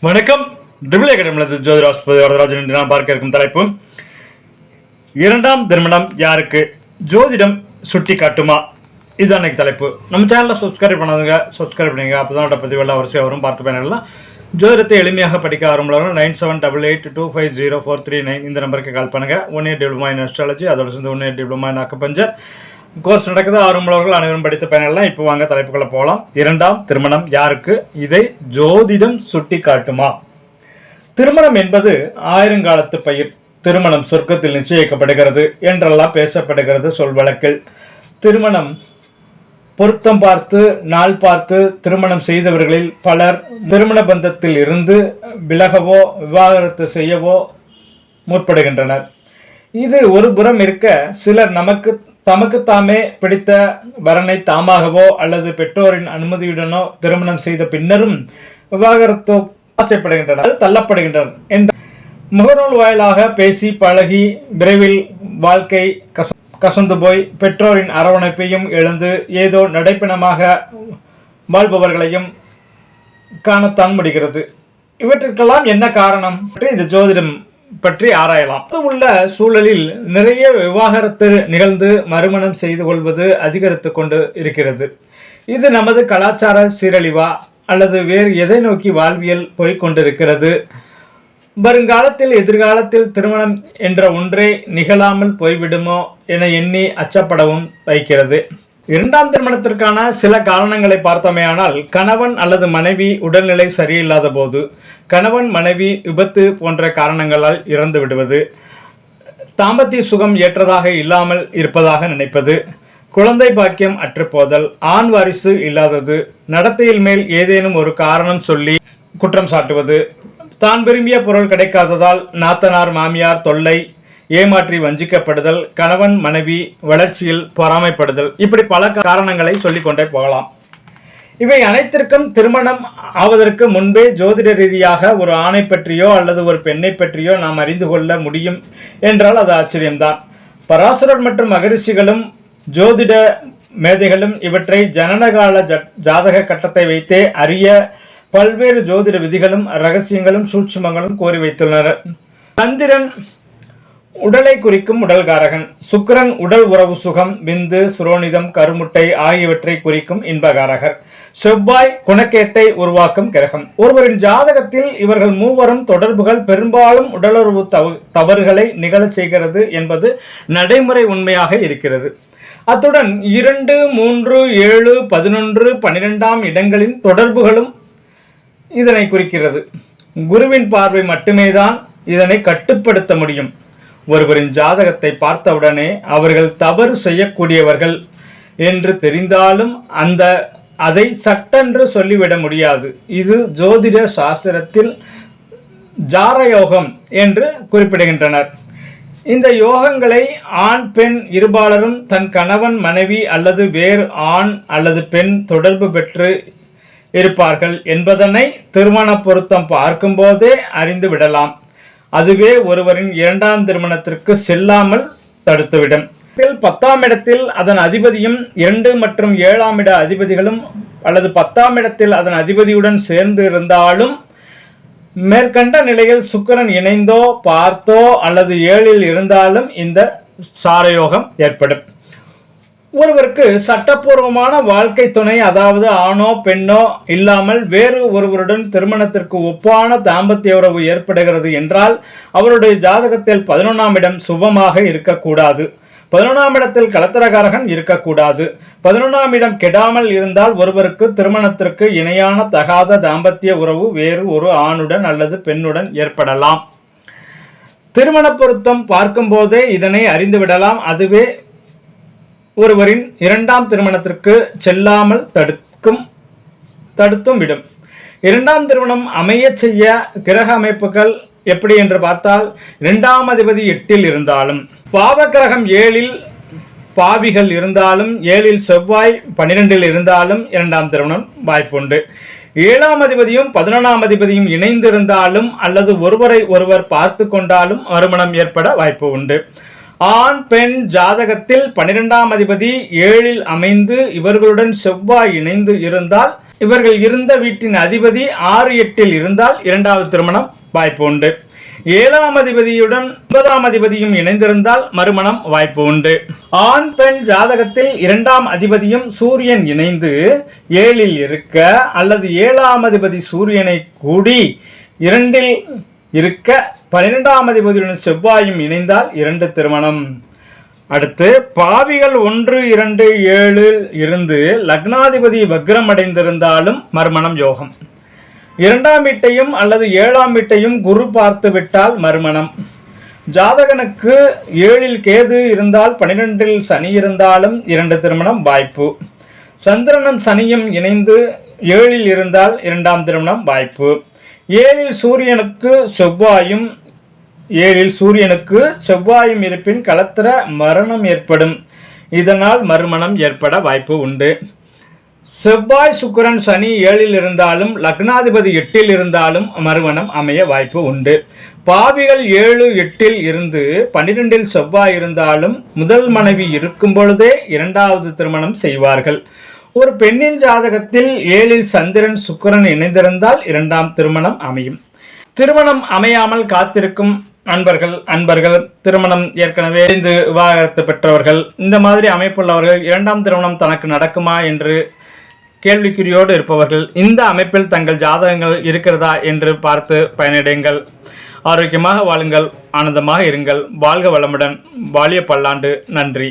வணக்கம். ட்ரிபிள் அகாடமியில் ஜோதிராஜன் நான் பார்க்க இருக்கும் தலைப்பு இரண்டாம் திருமணம் யாருக்கு ஜோதிடம் சுட்டி காட்டுமா? இதுதான் அன்றைக்கி தலைப்பு. நம்ம சேனலில் சப்ஸ்கிரைப் பண்ணாதுங்க, சப்ஸ்கிரைப் பண்ணிங்க. அப்போ தான் பதிவெல்லாம் வரிசையாக வரும். பார்த்து பயனெல்லாம் ஜோதிடத்தை எளிமையாக படிக்க ஆரம்பிக்கிறவங்க 9788250439 இந்த நம்பருக்கு கால் பண்ணுங்கள். 1 இயர் டிப்ளமா இன் அஸ்ட்ராலஜி, அதோட சேர்ந்து 1 year diploma in acupuncture course நடக்குது. ஆரம்பவர்கள் அனைவரும் படித்த பயனெல்லாம் இப்போ வாங்க தலைப்புகளை போகலாம். இரண்டாம் திருமணம் யாருக்கு, இதை ஜோதிடம் சுட்டி காட்டுமா? திருமணம் என்பது ஆயிரங்காலத்து பயிர். திருமணம் சொர்க்கத்தில் நிச்சயிக்கப்படுகிறது என்றெல்லாம் பேசப்படுகிறது சொல் வழக்கில். திருமணம் பொருத்தம் பார்த்து நாள் பார்த்து திருமணம் செய்தவர்களில் பலர் திருமண பந்தத்தில் இருந்து விலகவோ விவாகரத்து செய்யவோ முற்படுகின்றனர். இது ஒரு புறம் இருக்க, சிலர் தமக்கு தாமே பிடித்த வரனை தாமாகவோ அல்லது பெற்றோரின் அனுமதியுடனோ திருமணம் செய்த பின்னரும் விவாகரத்தோ ஆசைப்படுகின்றனர், தள்ளப்படுகின்றனர் என்ற முகநூல் வாயிலாக பேசி பழகி விரைவில் வாழ்க்கை கசந்து போய் பெற்றோரின் அரவணைப்பையும் இழந்து ஏதோ நடைப்பிணமாக வாழ்பவர்களையும் காணத்தான் முடிகிறது. இவற்றிற்கெல்லாம் என்ன காரணம் இந்த ஜோதிடம் பற்றி ஆராயலாம். உள்ள சூழலில் நிறைய விவாகரத்து நிகழ்ந்து மறுமணம் செய்து கொள்வது அதிகரித்து கொண்டு இருக்கிறது. இது நமது கலாச்சார சீரழிவா அல்லது வேறு எதை நோக்கி வாழ்வியல் போய்கொண்டிருக்கிறது? வருங்காலத்தில் எதிர்காலத்தில் திருமணம் என்ற ஒன்றே நிகழாமல் போய்விடுமோ என எண்ணி அச்சப்படவும் வைக்கிறது. இரண்டாம் திருமணத்திற்கான சில காரணங்களை பார்த்தோமேயானால், கணவன் அல்லது மனைவி உடல்நிலை சரியில்லாத போது, கணவன் மனைவி விபத்து போன்ற காரணங்களால் இறந்து விடுவது, தாம்பத்திய சுகம் ஏற்றதாக இல்லாமல் இருப்பதாக நினைப்பது, குழந்தை பாக்கியம் அற்றுப்போதல், ஆண் வாரிசு இல்லாதது, நடத்தையில் மேல் ஏதேனும் ஒரு காரணம் சொல்லி குற்றம் சாட்டுவது, தான் விரும்பிய பொருள் கிடைக்காததால் நாத்தனார் மாமியார் தொல்லை, ஏமாற்றி வஞ்சிக்கப்படுதல், கணவன் மனைவி வளர்ச்சியில் பொறாமைப்படுதல், இப்படி பல காரணங்களை சொல்லிக்கொண்டே போகலாம். இவை அனைத்திற்கும் திருமணம் ஆவதற்கு முன்பே ஜோதிட ரீதியாக ஒரு ஆணை பற்றியோ அல்லது ஒரு பெண்ணை பற்றியோ நாம் அறிந்து கொள்ள முடியும் என்றால் அது ஆச்சரியம்தான். பராசரர் மற்றும் மகரிஷிகளும் ஜோதிட மேதைகளும் இவற்றை ஜனனகால ஜாதக கட்டத்தை வைத்தே அறிய பல்வேறு ஜோதிட விதிகளும் ரகசியங்களும் சூட்சுமங்களும் கோரி வைத்துள்ளனர். சந்திரன் உடலை குறிக்கும் உடல்காரகன், சுக்கிரன் உடல் உறவு சுகம், விந்து, சுரோனிதம், கருமுட்டை ஆகியவற்றை குறிக்கும் இன்பகாரகர், செவ்வாய் குணக்கேட்டை உருவாக்கும் கிரகம். ஒருவரின் ஜாதகத்தில் இவர்கள் மூவரும் தொடர்புகள் பெரும்பாலும் உடலுறவு தவறுகளை நிகழச் செய்கிறது என்பது நடைமுறை உண்மையாக இருக்கிறது. அத்துடன் 2, 3, 7, 11, 12 இடங்களின் தொடர்புகளும் இதனை குறிக்கிறது. குருவின் பார்வை மட்டுமேதான் இதனை கட்டுப்படுத்த முடியும். ஒருவரின் ஜாதகத்தை பார்த்தவுடனே அவர்கள் தவறு செய்யக்கூடியவர்கள் என்று தெரிந்தாலும் அதை சட்டென்று சொல்லிவிட முடியாது. இது ஜோதிட சாஸ்திரத்தில் ஜாரயோகம் என்று குறிப்பிடுகின்றனர். இந்த யோகங்களை ஆண் பெண் இருபாலரும் தன் கணவன் மனைவி அல்லது வேறு ஆண் அல்லது பெண் தொடர்பு பெற்று இருப்பார்கள் என்பதனை திருமண பொருத்தம் பார்க்கும் போதே அறிந்து விடலாம். அதுவே ஒருவரின் இரண்டாம் திருமணத்திற்கு செல்லாமல் தடுத்துவிடும். 10ஆம் இடத்தில் அதன் அதிபதியும் 2 மற்றும் 7ஆம் இட அதிபதிகளும் அல்லது 10ஆம் இடத்தில் அதன் அதிபதியுடன் சேர்ந்து இருந்தாலும் மேற்கண்ட நிலையில் சுக்கிரன் இணைந்தோ பார்த்தோ அல்லது 7இல் இருந்தாலும் இந்த சாரயோகம் ஏற்படும். ஒருவருக்கு சட்டப்பூர்வமான வாழ்க்கை துணை, அதாவது ஆணோ பெண்ணோ இல்லாமல் வேறு ஒருவருடன் திருமணத்திற்கு ஒப்பான தாம்பத்திய உறவு ஏற்படுகிறது என்றால் அவருடைய ஜாதகத்தில் 11ஆம் இடம் சுபமாக இருக்கக்கூடாது, 11ஆம் இடத்தில் கலத்திரகாரகன் இருக்கக்கூடாது. 11ஆம் இடம் கெடாமல் இருந்தால் ஒருவருக்கு திருமணத்திற்கு இணையான தகாத தாம்பத்திய உறவு வேறு ஒரு ஆணுடன் அல்லது பெண்ணுடன் ஏற்படலாம். திருமண பொருத்தம் பார்க்கும் போதே இதனை அறிந்துவிடலாம். அதுவே ஒருவரின் இரண்டாம் திருமணத்திற்கு செல்லாமல் தடுத்தும் விடும். இரண்டாம் திருமணம் அமைய செய்ய கிரக அமைப்புகள் எப்படி என்று பார்த்தால், 2ஆம் அதிபதி 8இல் இருந்தாலும், பாவகிரகம் 7இல் பாவிகள் இருந்தாலும், 7இல் செவ்வாய் 12இல் இருந்தாலும் இரண்டாம் திருமணம் வாய்ப்புண்டு. 7ஆம் அதிபதியும் 11ஆம் அதிபதியும் இணைந்திருந்தாலும் அல்லது ஒருவரை ஒருவர் பார்த்து கொண்டாலும் மறுமணம் ஏற்பட வாய்ப்பு உண்டு. ஆண் பெண் ஜாதகத்தில் 12ஆம் அதிபதி 7இல் அமைந்து இவர்களுடன் செவ்வாய் இணைந்து இருந்தால் இவர்கள் இருந்த வீட்டின் அதிபதி 6-8 இருந்தால் இரண்டாவது திருமணம் வாய்ப்பு உண்டு. 7ஆம் அதிபதியுடன் 9ஆம் அதிபதியும் இணைந்திருந்தால் மறுமணம் வாய்ப்பு உண்டு. ஆண் பெண் ஜாதகத்தில் 2ஆம் அதிபதியும் சூரியன் இணைந்து 7ல் இருக்க அல்லது 7ஆம் அதிபதி சூரியனை கூடி 2ல் இருக்க 12ஆம் அதிபதியுடன் செவ்வாயும் இணைந்தால் 2 திருமணம். அடுத்து பாவிகள் 1, 2, 7 இருந்து லக்னாதிபதி வக்ரம் அடைந்திருந்தாலும் மறுமணம் யோகம். 2ஆம் வீட்டையும் அல்லது 7ஆம் வீட்டையும் குரு பார்த்து விட்டால் மறுமணம். ஜாதகனுக்கு 7ல் கேது இருந்தால் 12ல் சனி இருந்தாலும் 2 திருமணம் வாய்ப்பு. சந்திரனும் சனியும் இணைந்து 7ல் இருந்தால் 2ஆம் திருமணம் வாய்ப்பு. 7ல் சூரியனுக்கு செவ்வாயும் இருப்பின் களத்திர மரணம் ஏற்படும். இதனால் மறுமணம் ஏற்பட வாய்ப்பு உண்டு. செவ்வாய் சுக்கிரன் சனி 7ல் இருந்தாலும் லக்னாதிபதி 8ல் இருந்தாலும் மறுமணம் அமைய வாய்ப்பு உண்டு. பாவிகள் 7, 8ல் இருந்து 12ல் செவ்வாய் இருந்தாலும் முதல் மனைவி இருக்கும் பொழுதே 2வது திருமணம் செய்வார்கள். ஒரு பெண்ணின் ஜாதகத்தில் 7ல் சந்திரன் சுக்கிரன் இணைந்திருந்தால் 2ஆம் திருமணம் அமையும். திருமணம் அமையாமல் காத்திருக்கும் அன்பர்கள் திருமணம் ஏற்கனவே விவாகரத்து பெற்றவர்கள், இந்த மாதிரி அமைப்புள்ளவர்கள் 2ஆம் திருமணம் தனக்கு நடக்குமா என்று கேள்விக்குறியோடு இருப்பவர்கள் இந்த அமைப்பில் தங்கள் ஜாதகங்கள் இருக்கிறதா என்று பார்த்து பயனடையுங்கள். ஆரோக்கியமாக வாழுங்கள், ஆனந்தமாக இருங்கள். வாழ்க வளமுடன், வாழிய பல்லாண்டு. நன்றி.